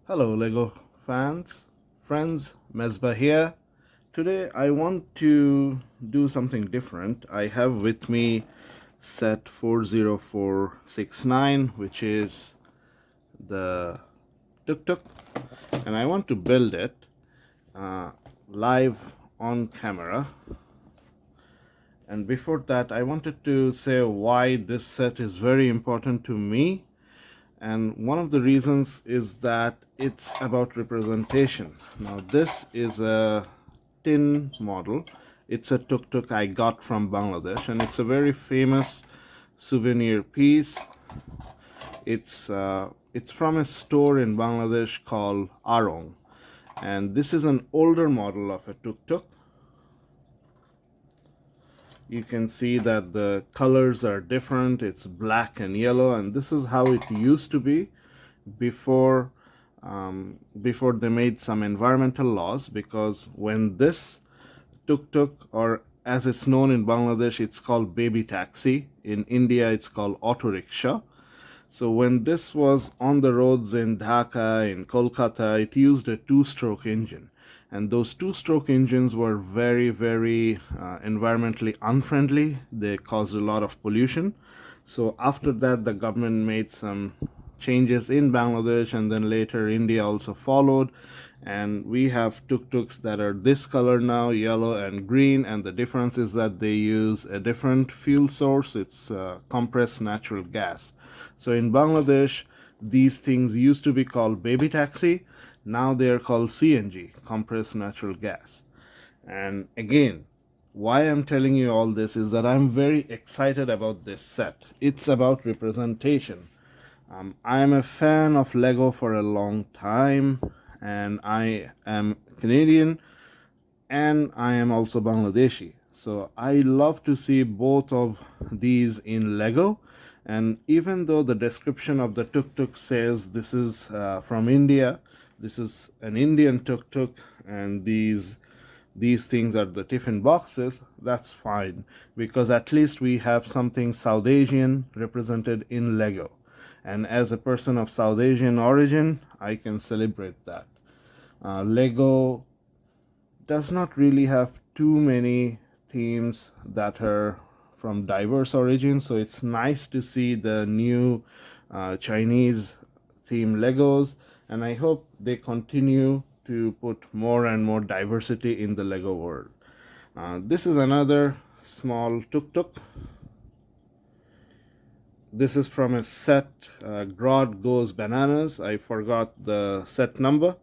Hello Lego fans, friends, Mesbah here. Today I want to do something different. I have with me set 40469, which is the Tuk Tuk, and I want to build it live on camera. And before that, I wanted to say why this set is very important to me. And one of the reasons is that it's about representation. Now, this is a tin model. It's a tuk tuk I got from Bangladesh, and it's a very famous souvenir piece. It's from a store in Bangladesh called Arong, and this is an older model of a tuk tuk. You can see that the colors are different. It's black and yellow, and this is how it used to be before before they made some environmental laws. Because when this tuk-tuk, or as it's known in Bangladesh, it's called baby taxi. In India, it's called auto rickshaw. So when this was on the roads in Dhaka, in Kolkata, it used a two-stroke engine. And those two-stroke engines were very, very environmentally unfriendly. They caused a lot of pollution. So after that, the government made some changes in Bangladesh, and then later India also followed. And we have tuk-tuks that are this color now, yellow and green, and the difference is that they use a different fuel source. It's compressed natural gas. So in Bangladesh, these things used to be called baby taxi. Now they are called CNG, compressed natural gas. And again, why I'm telling you all this is that I'm very excited about this set. It's about representation. I am a fan of Lego for a long time, and I am Canadian, and I am also Bangladeshi. So I love to see both of these in Lego. And even though the description of the tuk tuk says this is from India, this is an Indian tuk tuk, and these things are the tiffin boxes, that's fine, because at least we have something South Asian represented in Lego. And as a person of South Asian origin, I can celebrate that. Lego does not really have too many themes that are from diverse origins, so it's nice to see the new Chinese theme Legos, and I hope they continue to put more and more diversity in the Lego world. This is another small tuk-tuk. This is from a set, Grodd Goes Bananas. I forgot the set number,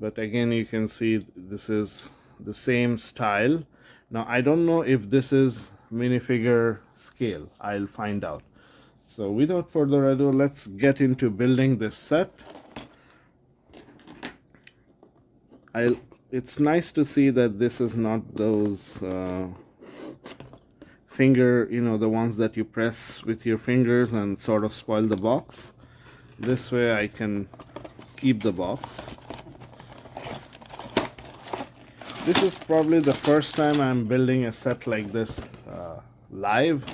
but again you can see this is the same style. Now I don't know if this is minifigure scale. I'll find out. So without further ado, let's get into building this set. It's nice to see that this is not those finger, the ones that you press with your fingers and sort of spoil the box. This way I can keep the box. This is probably the first time I'm building a set like this live.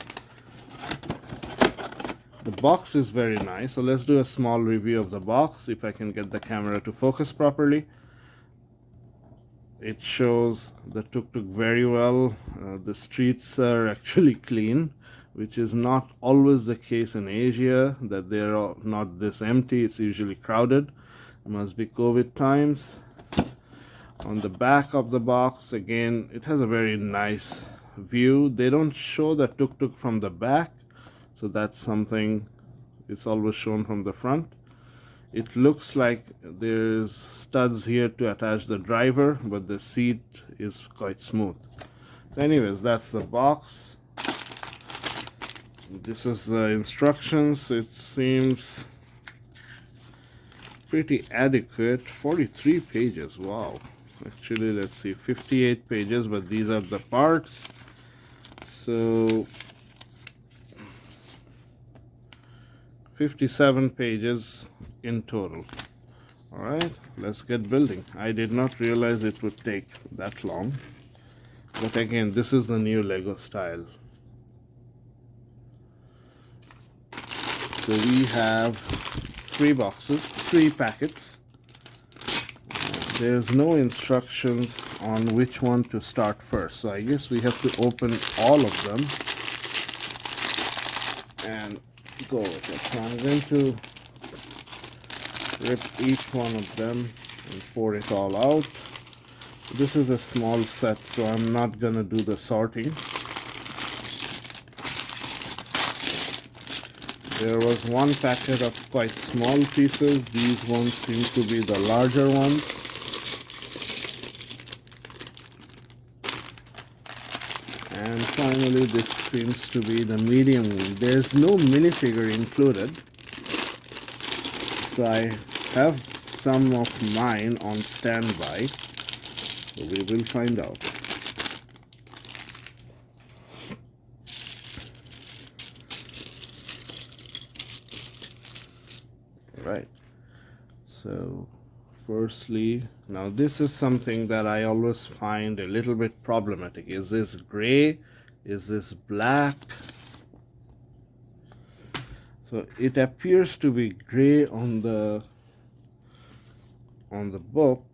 The box is very nice, so let's do a small review of the box, if I can get the camera to focus properly. It shows the tuk-tuk very well. The streets are actually clean, which is not always the case in Asia, that they're not this empty. It's usually crowded. It must be COVID times. On the back of the box, again, it has a very nice view. They don't show the tuk-tuk from the back, so that's something. It's always shown from the front. It looks like there's studs here to attach the driver, but the seat is quite smooth. So anyways, that's the box. This is the instructions. It seems pretty adequate. 43 pages, wow. Actually, let's see, 58 pages, but these are the parts. So 57 pages in total. All right, let's get building. I did not realize it would take that long, but again, this is the new Lego style. So we have three packets. there's no instructions on which one to start first, so I guess we have to open all of them and go with it. So I'm going to rip each one of them and pour it all out. This is a small set, so I'm not gonna do the sorting. There was one packet of quite small pieces. These ones seem to be the larger ones. And finally, this seems to be the medium one. There's no minifigure included. So I have some of mine on standby. So we will find out. Right. So firstly, now this is something that I always find a little bit problematic. Is this gray? Is this black? So it appears to be gray on the book.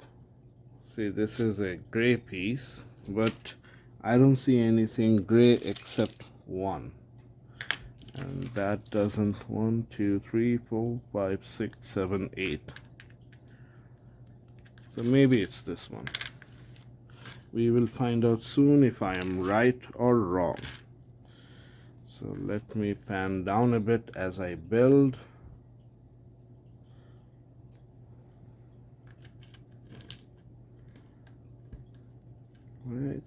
See, this is a gray piece, but I don't see anything gray except one. And that doesn't, 1, 2, 3, 4, 5, 6, 7, 8. So maybe it's this one. We will find out soon if I am right or wrong. So let me pan down a bit as I build. Right.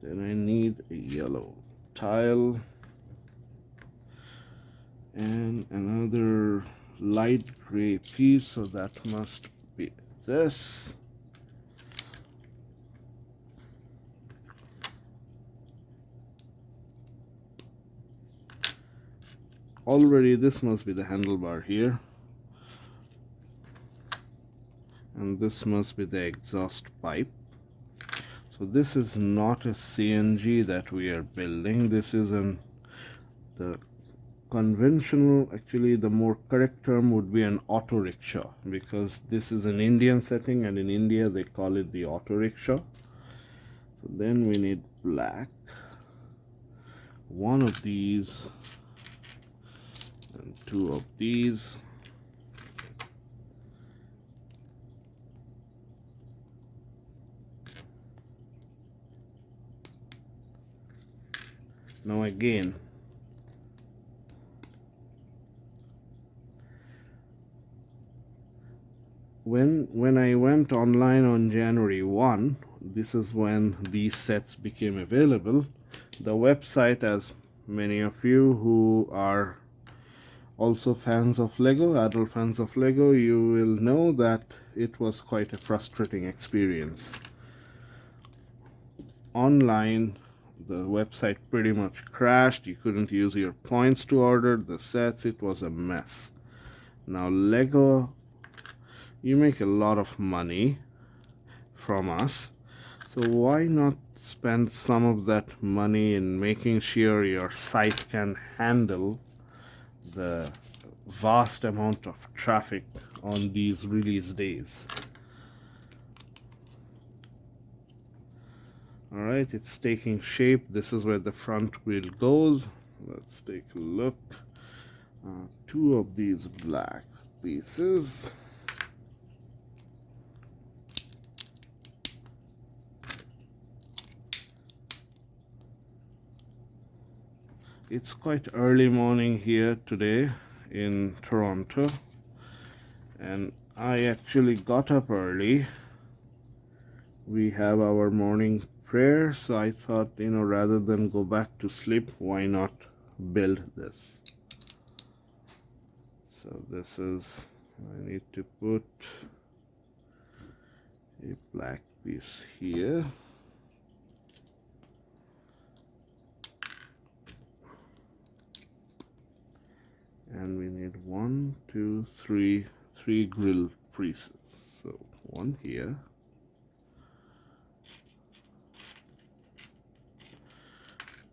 Then I need a yellow tile. And another light gray piece, so that must be this. Already this must be the handlebar here, and this must be the exhaust pipe. So this is not a CNG that we are building. This is the conventional, actually the more correct term would be an auto rickshaw, because this is an Indian setting and in India they call it the auto rickshaw. So then we need black, one of these and two of these. Now again, when I went online on January 1, this is when these sets became available. The website, as many of you who are also fans of Lego, adult fans of Lego, you will know that it was quite a frustrating experience. Online, the website pretty much crashed. You couldn't use your points to order the sets. It was a mess. Now Lego, you make a lot of money from us, so why not spend some of that money in making sure your site can handle the vast amount of traffic on these release days. All right, it's taking shape. This is where the front wheel goes. Let's take a look. Two of these black pieces. It's quite early morning here today in Toronto, and I actually got up early. We have our morning prayer, so I thought, rather than go back to sleep, why not build this? So this is, I need to put a black piece here. And we need 1, 2, 3, 3 grill pieces. So one here,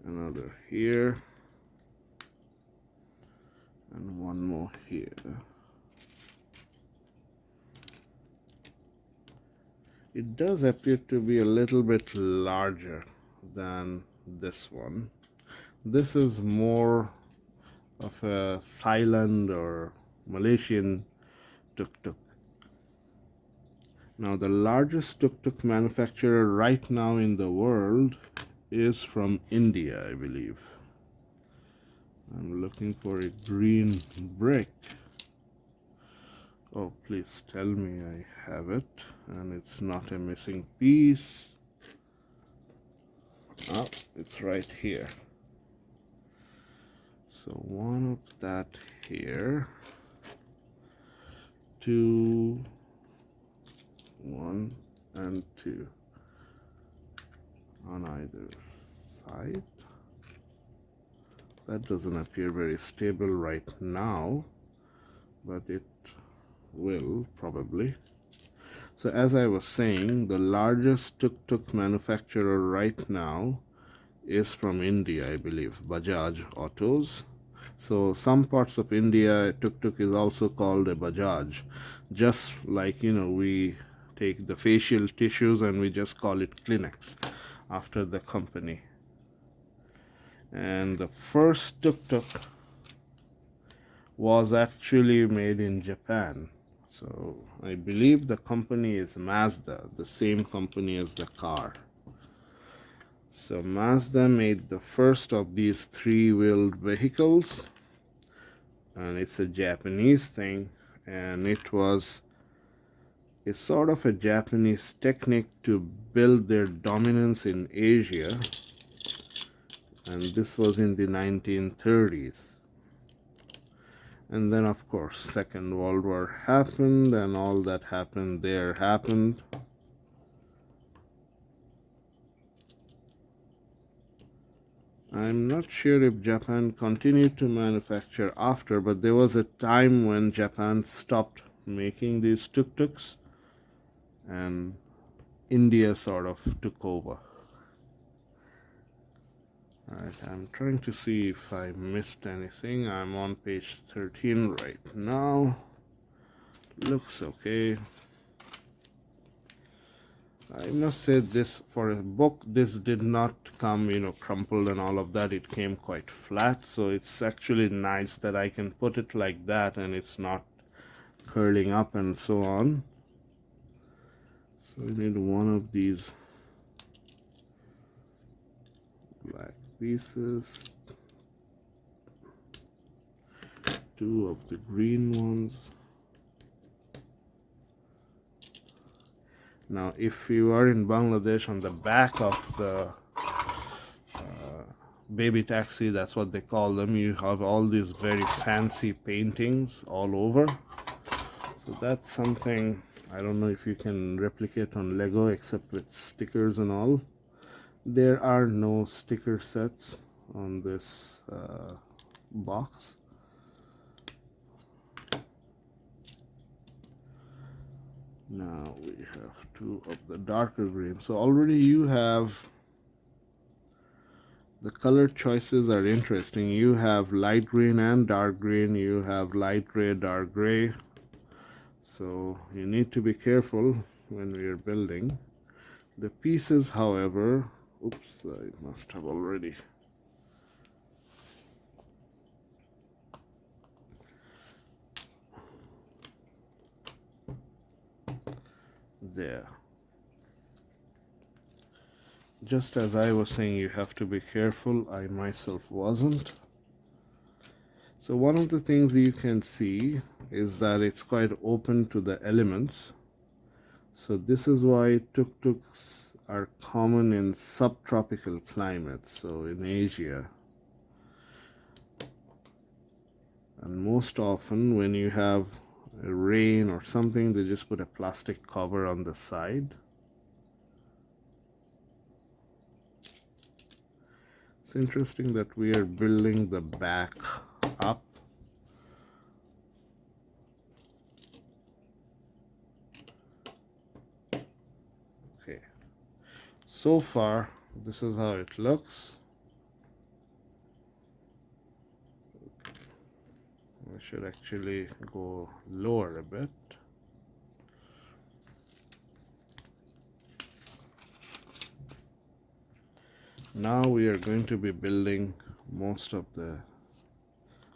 another here, and one more here. It does appear to be a little bit larger than this one. This is more of a Thailand or Malaysian tuk-tuk. Now, the largest tuk-tuk manufacturer right now in the world is from India, I believe. I'm looking for a green brick. Oh, please tell me I have it and it's not a missing piece. Oh, it's right here. So one of that here, two, one and two on either side. That doesn't appear very stable right now, but it will probably. So as I was saying, the largest tuk-tuk manufacturer right now is from India, I believe, Bajaj Autos. So some parts of India, tuk-tuk is also called a Bajaj. Just like, we take the facial tissues and we just call it Kleenex after the company. And the first tuk-tuk was actually made in Japan. So I believe the company is Mazda, the same company as the car. So Mazda made the first of these three-wheeled vehicles, and it's a Japanese thing, and it's sort of a Japanese technique to build their dominance in Asia, and this was in the 1930s. And then, of course, Second World War happened, and all that happened there happened. I'm not sure if Japan continued to manufacture after, but there was a time when Japan stopped making these tuk-tuks, and India sort of took over. Alright, I'm trying to see if I missed anything. I'm on page 13 right now. Looks okay. I must say this, for a book, this did not come, crumpled and all of that. It came quite flat, so it's actually nice that I can put it like that and it's not curling up and so on. So we need one of these black pieces, two of the green ones. Now, if you are in Bangladesh, on the back of the baby taxi, that's what they call them, you have all these very fancy paintings all over. So that's something, I don't know if you can replicate on Lego except with stickers and all. There are no sticker sets on this box. Now we have two of the darker green. So already you have, the color choices are interesting. You have light green and dark green. You have light gray, dark gray. So you need to be careful when we are building. The pieces, however, oops, I must have already. There. Just as I was saying, you have to be careful. I myself wasn't. So one of the things you can see is that it's quite open to the elements. So this is why tuk-tuks are common in subtropical climates, so in Asia. And most often when you have rain or something, they just put a plastic cover on the side. It's interesting that we are building the back up. Okay, so far this is how it looks. I should actually go lower a bit. Now we are going to be building most of the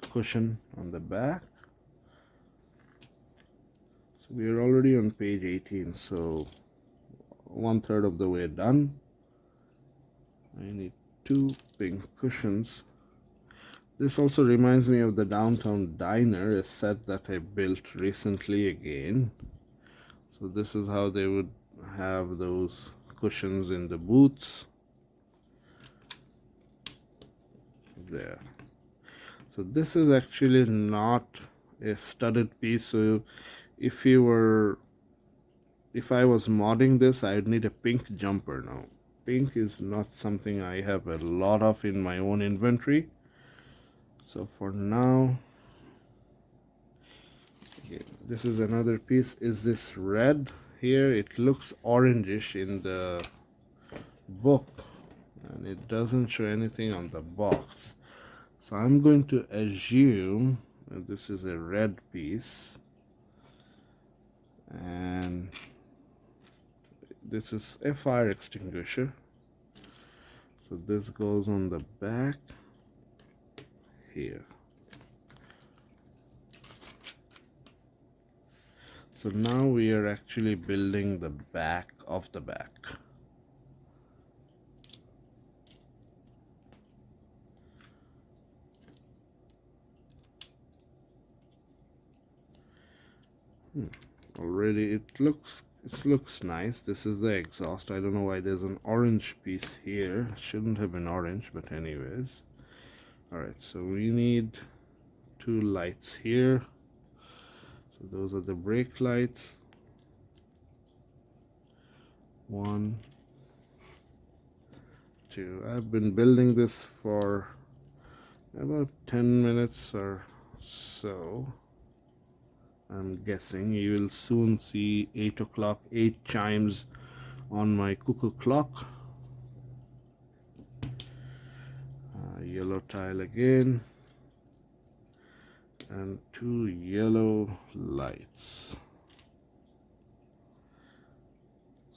cushion on the back. So we are already on page 18, so 1/3 of the way done. I need 2 pink cushions. This also reminds me of the Downtown Diner, a set that I built recently again. So this is how they would have those cushions in the booths. There. So this is actually not a studded piece, so if I was modding this, I'd need a pink jumper. Now pink is not something I have a lot of in my own inventory, so for now, okay, this is another piece. Is this red here? It looks orangish in the book and it doesn't show anything on the box, so I'm going to assume that this is a red piece, and this is a fire extinguisher. So this goes on the back here. So now we are actually building the back of the back. Already it looks nice. This is the exhaust. I don't know why there's an orange piece here. Shouldn't have been orange, but anyways. Alright, so we need 2 lights here. So those are the brake lights. 1, 2. I've been building this for about 10 minutes or so. I'm guessing you will soon see 8 o'clock, 8 chimes on my cuckoo clock. Yellow tile again, and 2 yellow lights.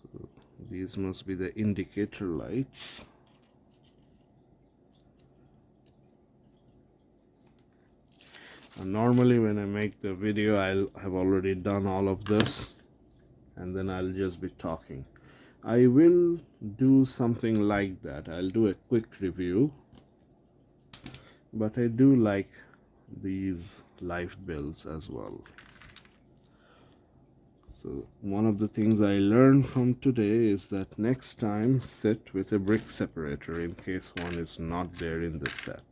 So these must be the indicator lights. And normally when I make the video, I'll have already done all of this and then I'll just be talking. I will do something like that. I'll do a quick review, but I do like these live builds as well. So one of the things I learned from today is that next time sit with a brick separator in case one is not there in the set.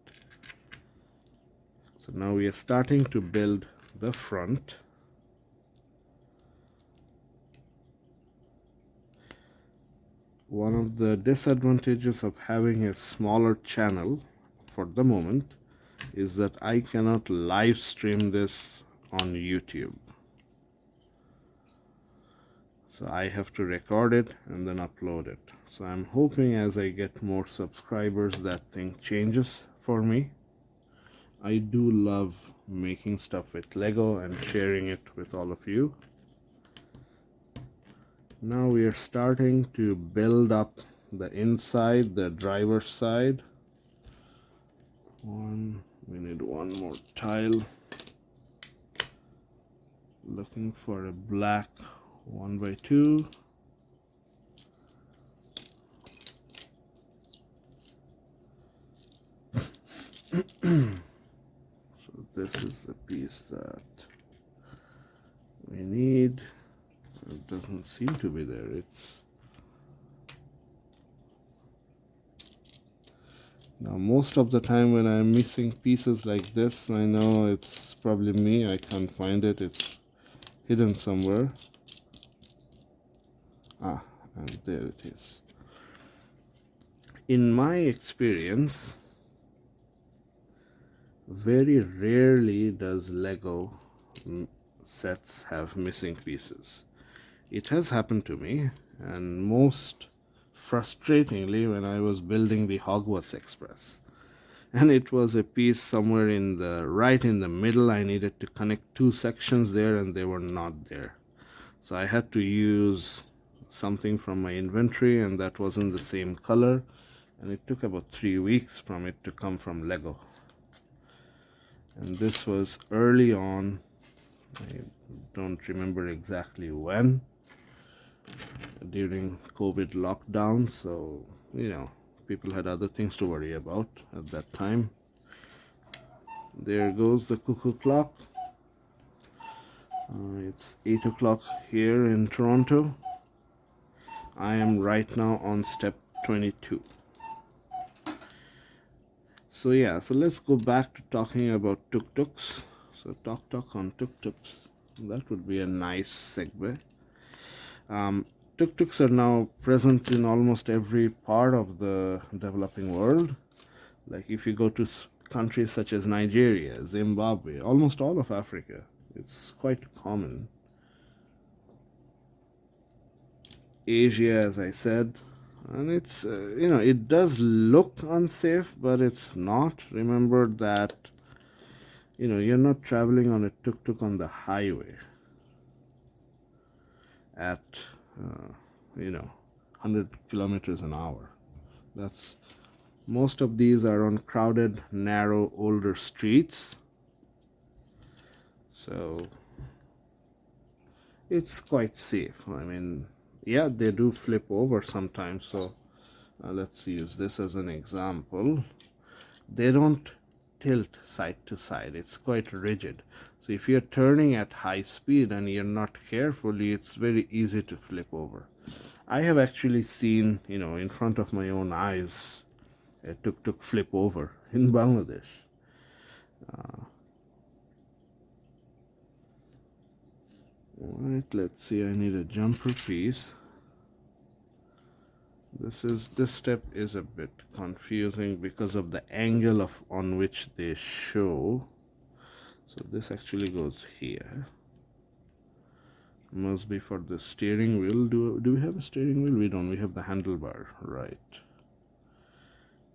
So now we are starting to build the front. One of the disadvantages of having a smaller channel for the moment is that I cannot live stream this on YouTube. So I have to record it and then upload it. So I'm hoping as I get more subscribers that thing changes for me. I do love making stuff with Lego and sharing it with all of you. Now we are starting to build up the inside, the driver's side. We need 1 more tile. Looking for a black 1x2. So this is the piece that we need. It doesn't seem to be there. It's now most of the time when I'm missing pieces like this, I know it's probably me. I can't find it. It's hidden somewhere. Ah, and there it is. In my experience, very rarely does Lego sets have missing pieces. It has happened to me, and most frustratingly when I was building the Hogwarts Express, and it was a piece somewhere in the right in the middle. I needed to connect 2 sections there and they were not there, so I had to use something from my inventory, and that wasn't the same color, and it took about 3 weeks from it to come from Lego. And this was early on, I don't remember exactly when, during COVID lockdown, so people had other things to worry about at that time. There goes the cuckoo clock. It's 8 o'clock here in Toronto. I am right now on step 22. So let's go back to talking about tuk-tuks. So talk on tuk-tuks. That would be a nice segue. Tuk-tuks are now present in almost every part of the developing world. Like if you go to countries such as Nigeria, Zimbabwe, almost all of Africa, it's quite common. Asia, as I said, and it's it does look unsafe, but it's not. Remember that you're not traveling on a tuk-tuk on the highway at 100 kilometers an hour. That's most of these are on crowded, narrow, older streets, so it's quite safe. I mean, yeah, they do flip over sometimes, so let's use this as an example. They don't tilt side to side, it's quite rigid. So if you're turning at high speed and you're not careful, it's very easy to flip over. I have actually seen, in front of my own eyes, a tuk-tuk flip over in Bangladesh. Alright, let's see, I need a jumper piece. This step is a bit confusing because of the angle on which they show. So this actually goes here. Must be for the steering wheel. Do we have a steering wheel? We don't. We have the handlebar, right?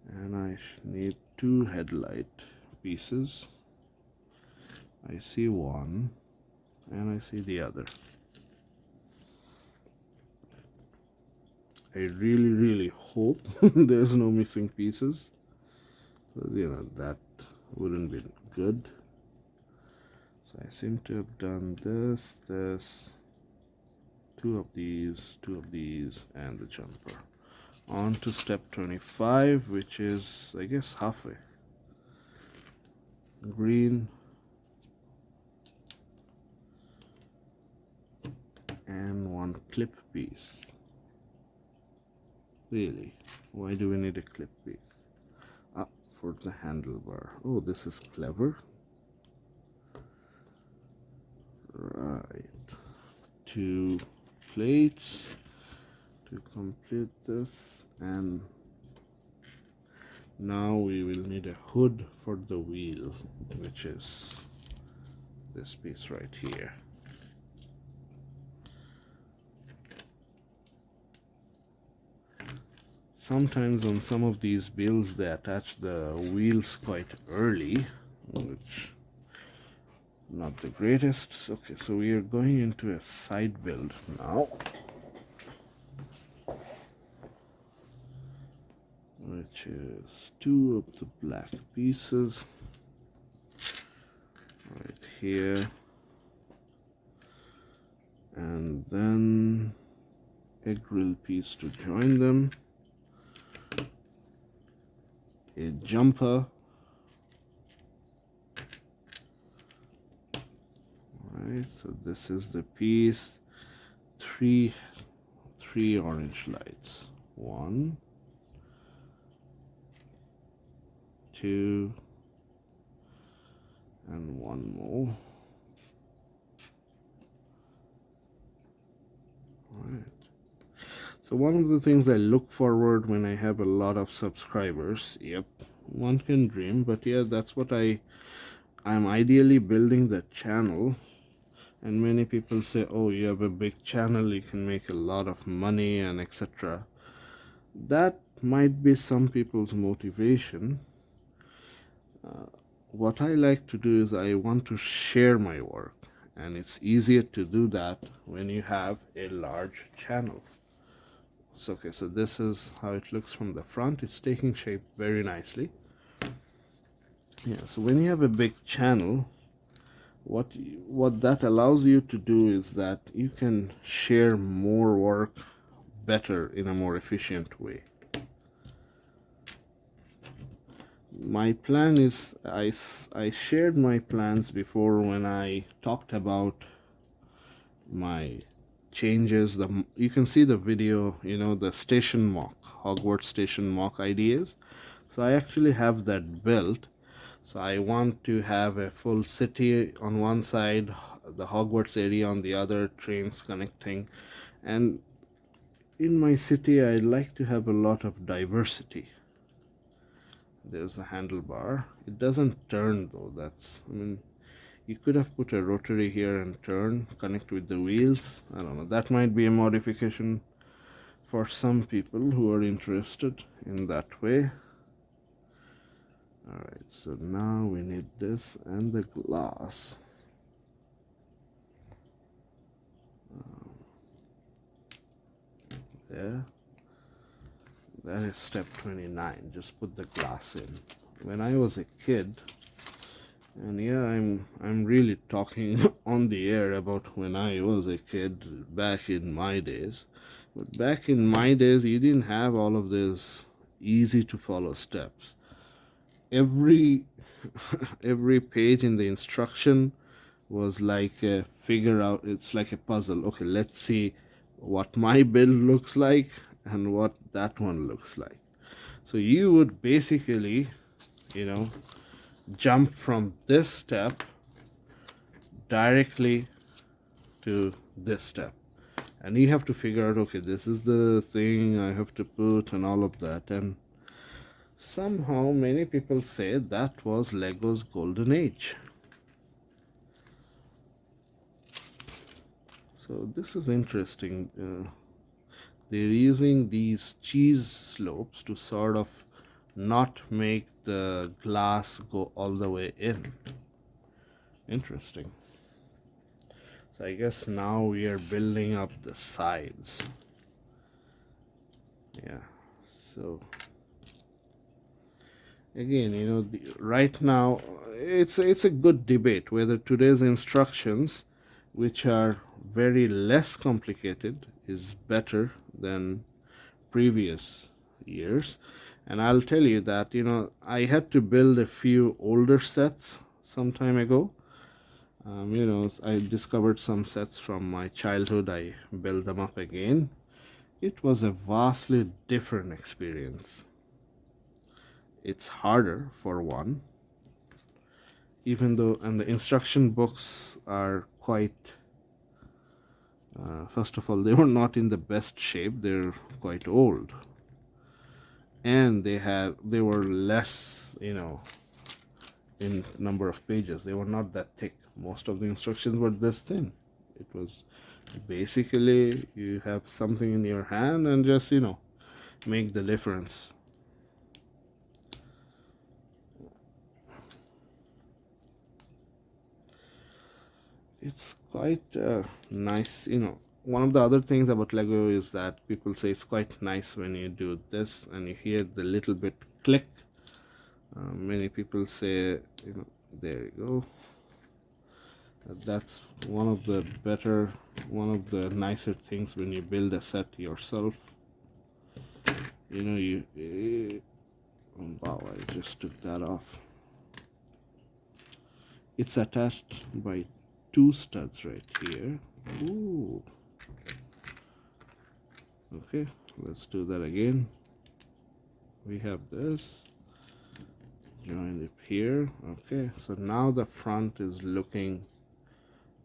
And I need 2 headlight pieces. I see one, and I see the other. I really hope there's no missing pieces. That wouldn't be good. So I seem to have done this, 2 of these, and the jumper. On to step 25, which is, I guess, halfway. Green and 1 clip piece. Really? Why do we need a clip piece? For the handlebar. Oh, this is clever. Right. 2 plates to complete this, and now we will need a hood for the wheel, which is this piece right here. Sometimes on some of these builds they attach the wheels quite early, which not the greatest. Okay, so we are going into a side build now, which is 2 of the black pieces right here, and then a grill piece to join them, a jumper, right? So this is the piece. 3 orange lights. 1, 2, and 1 more. Right. So one of the things I look forward when I have a lot of subscribers, yep, one can dream, but yeah, that's what I'm ideally building the channel. And many people say, oh, you have a big channel, you can make a lot of money and etc. That might be some people's motivation. What I like to do is I want to share my work, and it's easier to do that when you have a large channel. So okay, so this is how it looks from the front. It's taking shape very nicely. Yeah, so when you have a big channel, what that allows you to do is that you can share more work better in a more efficient way. My plan is, I shared my plans before when I talked about my changes. You can see the video, you know, the station mock, Hogwarts station mock ideas. So I actually have that built. So I want to have a full city on one side, the Hogwarts area on the other, trains connecting. And in my city, I like to have a lot of diversity. There's the handlebar. It doesn't turn though. I mean, you could have put a rotary here and turn, connect with the wheels. I don't know. That might be a modification for some people who are interested in that way. Alright, so now we need this and the glass. There. That is step 29. Just put the glass in. When I was a kid, and yeah, I'm really talking on the air about when I was a kid back in my days. But back in my days, you didn't have all of these easy to follow steps. Every every page in the instruction was like a figure out. It's like a puzzle. Okay, let's see what my build looks like and what that one looks like. So you would basically, you know, jump from this step directly to this step, and you have to figure out, okay, this is the thing I have to put and all of that. And somehow many people say that was Lego's golden age. So this is interesting. They're using these cheese slopes to sort of not make the glass go all the way in. Interesting. So I guess now we are building up the sides. Yeah, so again, you know, right now it's a good debate whether today's instructions, which are very less complicated, is better than previous years. And I'll tell you that, you know, I had to build a few older sets some time ago. You know, I discovered some sets from my childhood. I built them up again. It was a vastly different experience. It's harder for one, even though, and the instruction books are quite, first of all, they were not in the best shape. They're quite old, and they were less, you know, in number of pages. They were not that thick. Most of the instructions were this thin. It was basically, you have something in your hand and just, you know, make the difference. It's quite nice, you know. One of the other things about Lego is that people say it's quite nice when you do this and you hear the little bit click. Many people say, you know, there you go. That's one of the nicer things when you build a set yourself. You know, wow, I just took that off. It's attached by two studs right here. Ooh. Okay, let's do that again. We have this. Join it here. Okay, so now the front is looking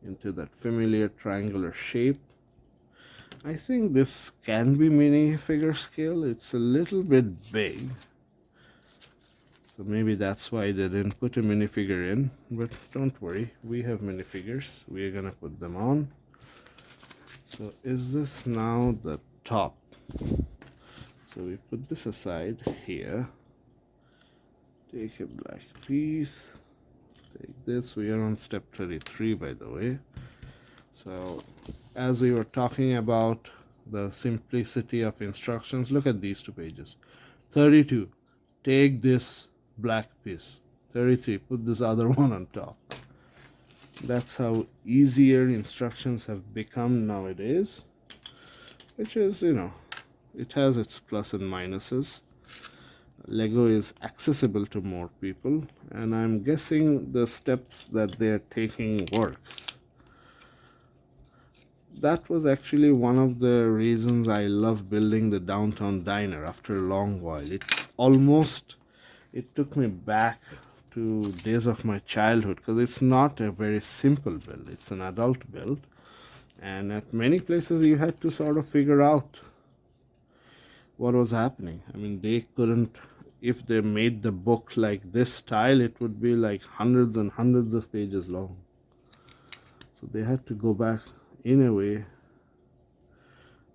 into that familiar triangular shape. I think this can be minifigure scale. It's a little bit big, so maybe that's why they didn't put a minifigure in, but don't worry, we have minifigures. We're gonna put them on. So is this now the top? So we put this aside here. Take a black piece. Take this. We are on step 33, by the way. So as we were talking about the simplicity of instructions. Look at these two pages. 32, take this black piece. 33, put this other one on top. That's how easier instructions have become nowadays, which is, it has its plus and minuses. Lego is accessible to more people, and I'm guessing the steps that they're taking works. That was actually one of the reasons I love building the downtown diner after a long while. It took me back to days of my childhood, because it's not a very simple build, it's an adult build, and at many places you had to sort of figure out what was happening. I mean, they couldn't, if they made the book like this style, it would be like hundreds and hundreds of pages long. So they had to go back in a way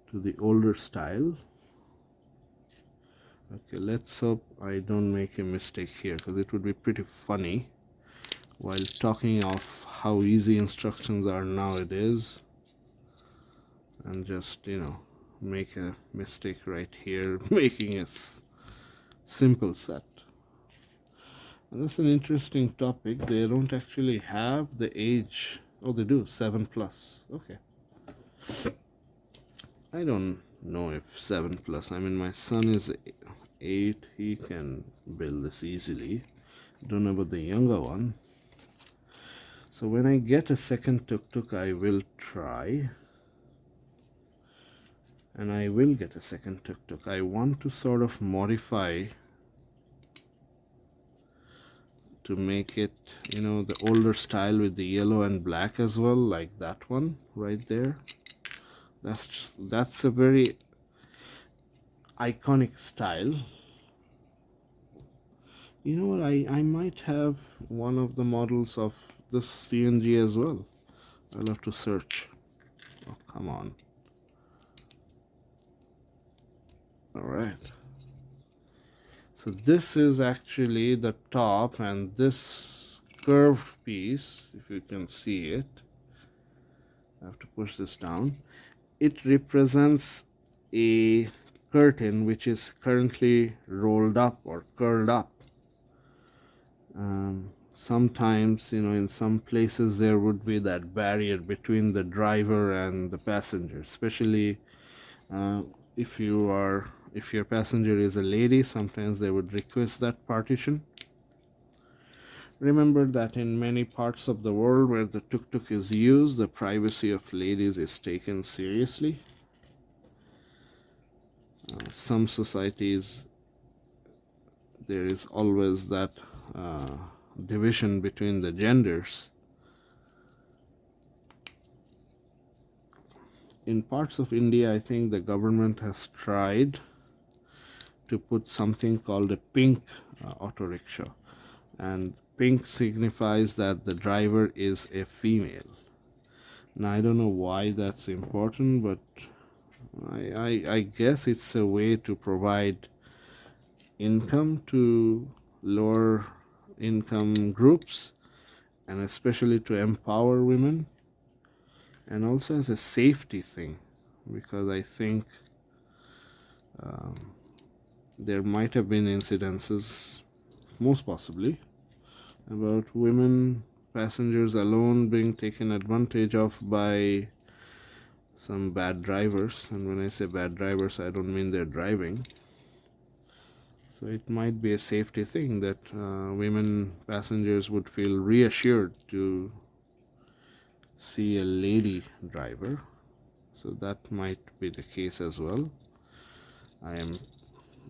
to the older style. Okay, let's hope I don't make a mistake here, because it would be pretty funny while talking of how easy instructions are nowadays, and just, make a mistake right here, making a simple set. And that's an interesting topic. They don't actually have the age. Oh, they do, 7+. Okay. I don't know if 7+. I mean, my son is 8. He can build this easily. Don't know about the younger one. So when I get a second Tuk Tuk, I will try. And I will get a second Tuk Tuk. I want to sort of modify to make it, the older style with the yellow and black as well, like that one right there. That's a very iconic style. You know what, I might have one of the models of this CNG as well. I'll have to search. Oh, come on. All right. So this is actually the top, and this curved piece, if you can see it, I have to push this down. It represents a curtain which is currently rolled up or curled up. Sometimes, in some places there would be that barrier between the driver and the passenger, especially if your passenger is a lady. Sometimes they would request that partition. Remember that in many parts of the world where the tuk-tuk is used, the privacy of ladies is taken seriously. Some societies, there is always that division between the genders. In parts of India, I think the government has tried to put something called a pink auto rickshaw, and pink signifies that the driver is a female. Now, I don't know why that's important, but I guess it's a way to provide income to lower income groups, and especially to empower women, and also as a safety thing, because I think there might have been incidences, most possibly, about women passengers alone being taken advantage of by some bad drivers. And when I say bad drivers, I don't mean they're driving. So it might be a safety thing that women passengers would feel reassured to see a lady driver. So that might be the case as well.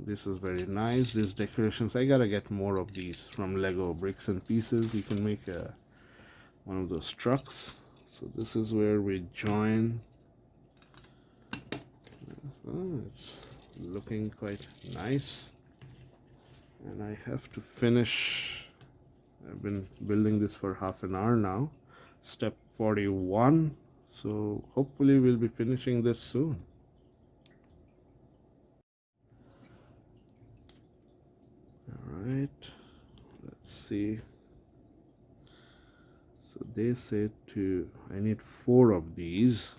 This is very nice. These decorations, I gotta get more of these from Lego bricks and pieces. You can make one of those trucks. So this is where we join. Oh, it's looking quite nice. And I have to finish. I've been building this for half an hour now. Step 41. So hopefully we'll be finishing this soon. Alright, let's see. So they said I need 4 of these.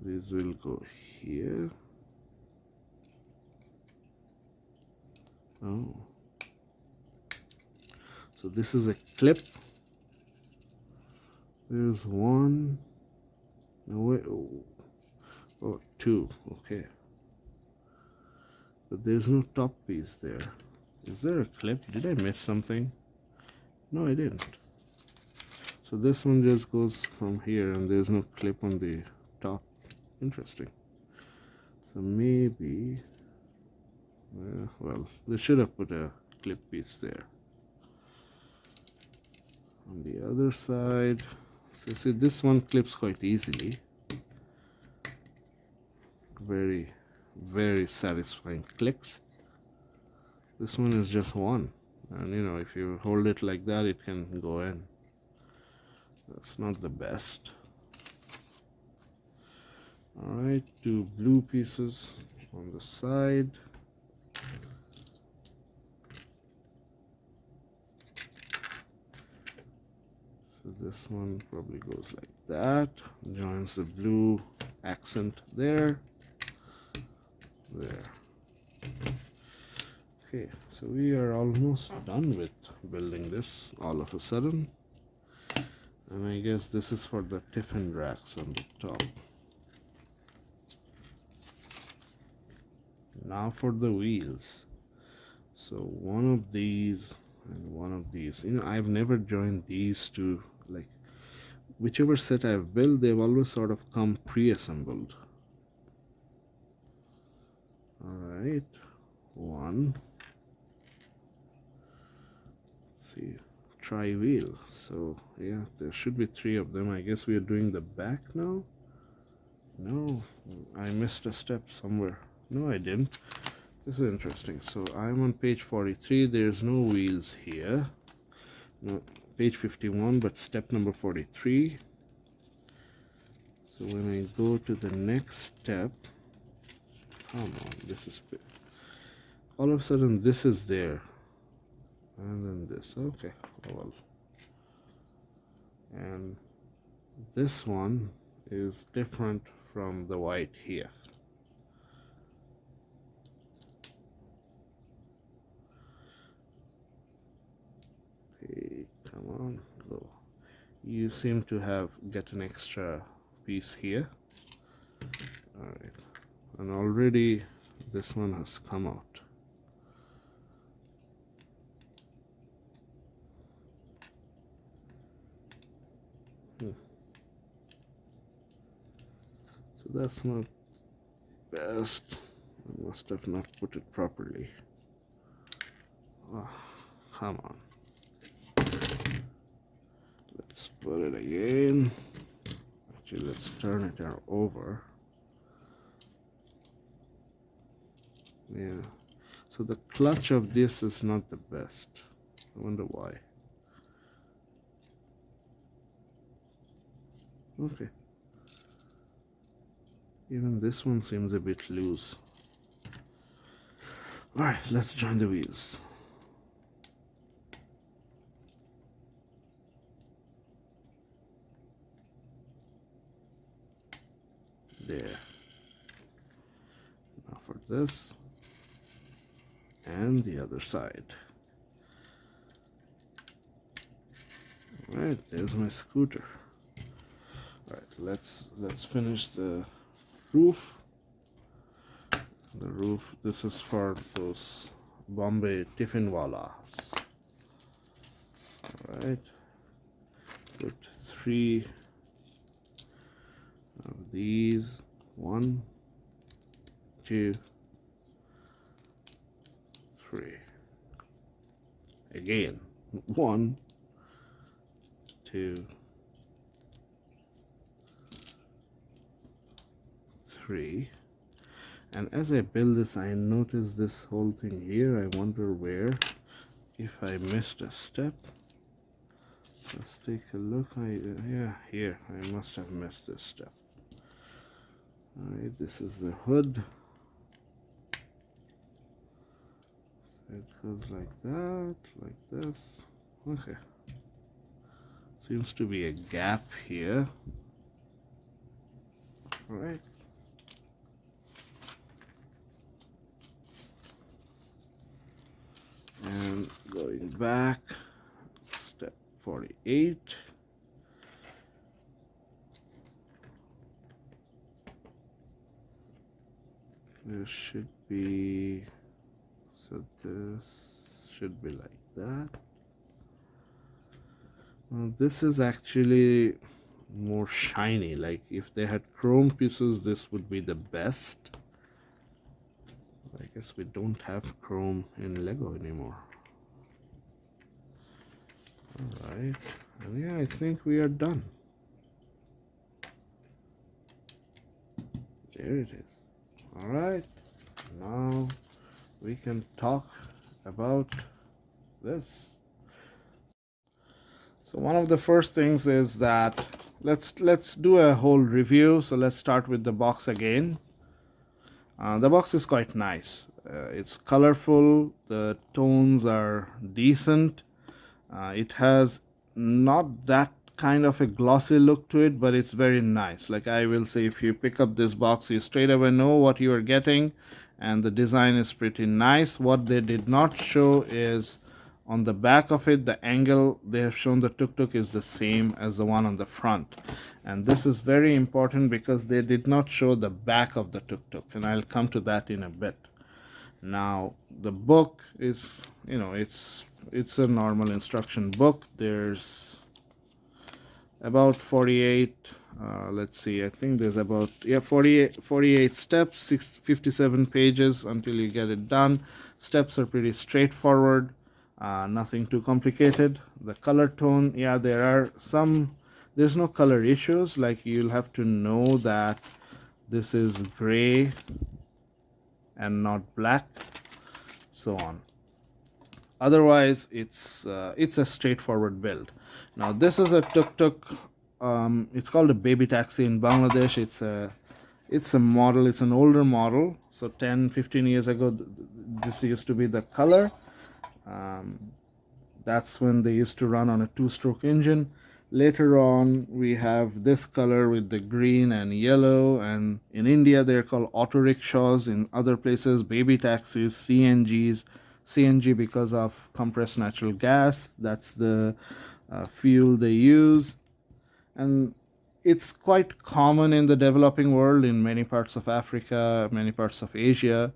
These will go here. Oh, so this is a clip. There's one. No, wait. Oh, two. Okay. But there's no top piece there. Is there a clip? Did I miss something? No, I didn't. So this one just goes from here and there's no clip on the top. Interesting. So maybe, well, they should have put a clip piece there. On the other side, so see, this one clips quite easily. Very, very satisfying clicks. This one is just one, and you know, if you hold it like that, it can go in. That's not the best. All right, two blue pieces on the side. So this one probably goes like that, joins the blue accent there. Okay, so we are almost done with building this all of a sudden. And I guess this is for the tiffin racks on the top. Now for the wheels. So one of these and one of these. You know, I've never joined these two. Like, whichever set I've built, they've always sort of come pre-assembled. Alright, one. Let's see, tri-wheel. So yeah, there should be three of them. I guess we are doing the back now. No, I missed a step somewhere. No, I didn't. This is interesting. So I'm on page 43. There's no wheels here. No, page 51, but step number 43. So when I go to the next step, come on, this is all of a sudden this is there, and then this. Okay, well, and this one is different from the white here. Okay, come on, go. You seem to have get an extra piece here. All right, and already this one has come out. So that's not best. I must have not put it properly. Oh, come on. Let's put it again. Actually, let's turn it over. Yeah. So the clutch of this is not the best. I wonder why. Okay. Even this one seems a bit loose. Alright, let's join the wheels. There. Now for this. And the other side. Alright, there's my scooter. Alright, let's finish the roof. The roof, this is for those Bombay tiffin wallas. Alright, put 3 of these. 1, 2, 3. Again, 1, 2, 3. And as I build this, I notice this whole thing here. I wonder where, if I missed a step. Let's take a look. Yeah, here I must have missed this step. All right, this is the hood. So it goes like that, like this. Okay. Seems to be a gap here. right. And going back, step 48. There should be, so this should be like that. This is actually more shiny. Like if they had chrome pieces, this would be the best. I guess we don't have chrome in Lego anymore. All right, and yeah, I think we are done. There it is. All right, now we can talk about this. So one of the first things is that let's do a whole review. So let's start with the box again. The box is quite nice. It's colorful. The tones are decent. It has not that kind of a glossy look to it, but it's very nice. Like I will say, if you pick up this box, you straight away know what you are getting, and the design is pretty nice. What they did not show is on the back of it, the angle they have shown the Tuk Tuk is the same as the one on the front. And this is very important because they did not show the back of the Tuk Tuk, and I'll come to that in a bit. Now, the book is, it's a normal instruction book. There's about 48, let's see, I think there's about 48 steps, 57 pages until you get it done. Steps are pretty straightforward, nothing too complicated. The color tone, yeah, there's no color issues. Like you'll have to know that this is gray and not black, so on. Otherwise, it's a straightforward build. Now this is a Tuk Tuk. It's called a baby taxi in Bangladesh. It's a model. It's an older model. So 10-15 years ago, this used to be the color. That's when they used to run on a two-stroke engine. Later on, we have this color with the green and yellow, and in India they're called auto rickshaws. In other places, baby taxis, CNGs. CNG because of compressed natural gas. That's the fuel they use, and it's quite common in the developing world, in many parts of Africa, many parts of Asia.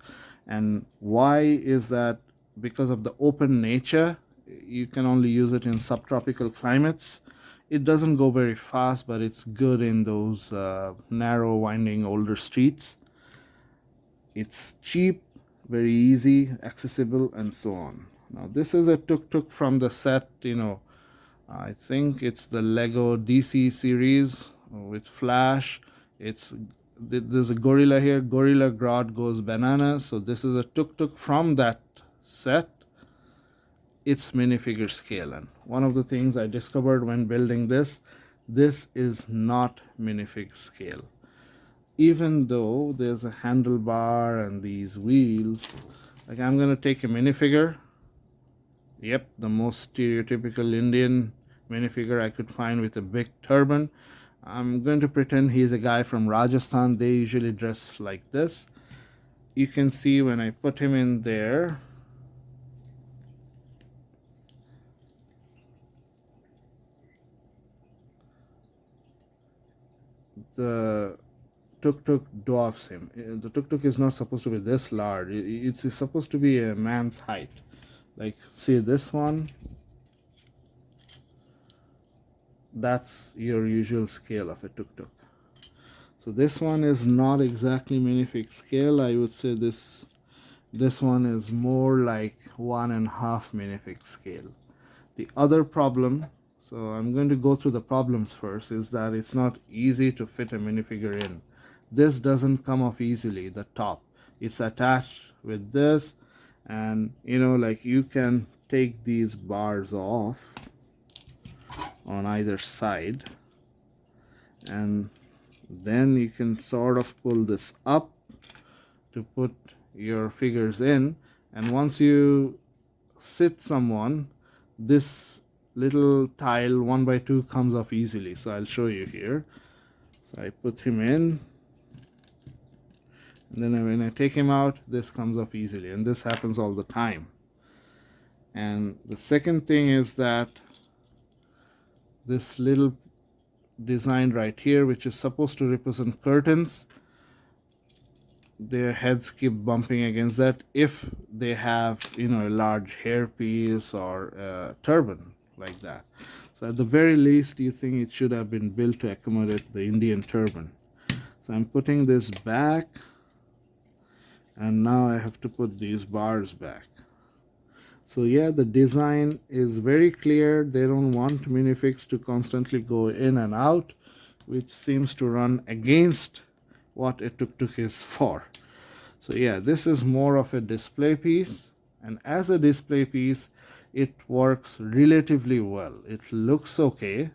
And why is that? Because of the open nature. You can only use it in subtropical climates. It doesn't go very fast, but it's good in those narrow, winding, older streets. It's cheap, very easy, accessible, and so on. Now, this is a Tuk Tuk from the set, I think it's the Lego DC series with Flash. There's a gorilla here. Gorilla Grodd goes bananas. So this is a Tuk Tuk from that set. It's minifigure scale, and one of the things I discovered when building this is not minifig scale. Even though there's a handlebar and these wheels, like I'm gonna take a minifigure. Yep, the most stereotypical Indian minifigure I could find with a big turban. I'm going to pretend he's a guy from Rajasthan. They usually dress like this. You can see when I put him in there, the Tuk Tuk dwarfs him. The Tuk Tuk is not supposed to be this large. It's supposed to be a man's height. Like, see this one? That's your usual scale of a Tuk Tuk. So this one is not exactly minifig scale. I would say this one is more like 1.5 minifig scale. The other problem, so I'm going to go through the problems first, is that it's not easy to fit a minifigure in. This doesn't come off easily, the top. It's attached with this, and like you can take these bars off on either side, and then you can sort of pull this up to put your figures in. And once you sit someone, this little tile 1x2 comes off easily. So I'll show you here. So I put him in, And then when I take him out, this comes off easily, and this happens all the time. And the second thing is that this little design right here, which is supposed to represent curtains, their heads keep bumping against that if they have, you know, a large hairpiece or a turban like that. So at the very least, you think it should have been built to accommodate the Indian turban. So I'm putting this back, and now I have to put these bars back. So yeah, the design is very clear. They don't want minifigs to constantly go in and out, which seems to run against what a tuk-tuk is for. So yeah, this is more of a display piece, and as a display piece, it works relatively well. It looks okay,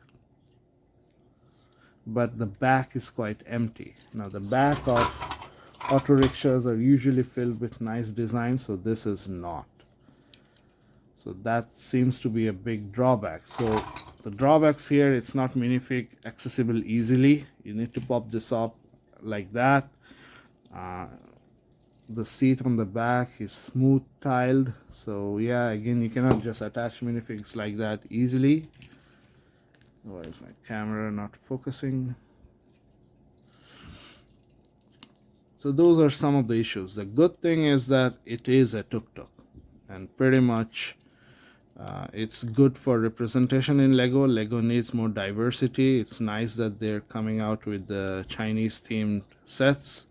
but the back is quite empty. Now the back of auto rickshaws are usually filled with nice designs, so this is not. So that seems to be a big drawback. So the drawbacks here, it's not minifig accessible easily. You need to pop this up like that. The seat on the back is smooth tiled. So yeah, again, you cannot just attach minifigs like that easily. Why is my camera not focusing? So those are some of the issues. The good thing is that it is a tuk-tuk, and pretty much it's good for representation in Lego. Lego needs more diversity. It's nice that they're coming out with the Chinese themed sets.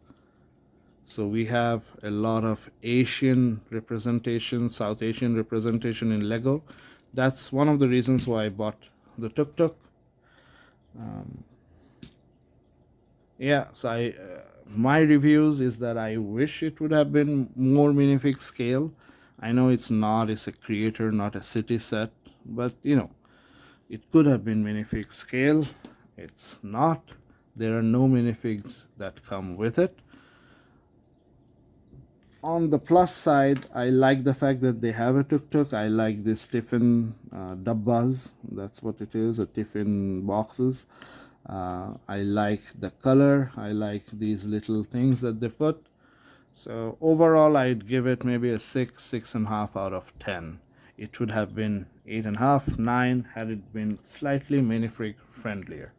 So we have a lot of Asian representation, South Asian representation in Lego. That's one of the reasons why I bought the Tuk Tuk. Yeah, so my reviews is that I wish it would have been more minifig scale. I know it's not, it's a creator, not a city set, but you know, it could have been minifig scale. It's not. There are no minifigs that come with it. On the plus side, I like the fact that they have a tuk-tuk. I like this tiffin dabbas. That's what it is, a tiffin boxes. I like the color. I like these little things that they put. So overall, I'd give it maybe a 6, 6.5 out of 10. It would have been 8.5, 9 had it been slightly minifig friendlier.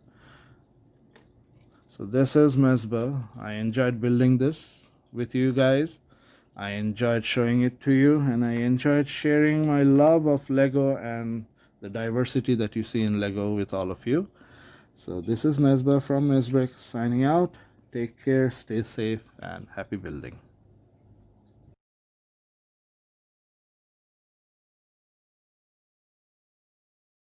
So this is Mesbah. I enjoyed building this with you guys. I enjoyed showing it to you, and I enjoyed sharing my love of Lego and the diversity that you see in Lego with all of you. So this is Mesbah from Mesbrick signing out. Take care, stay safe, and happy building.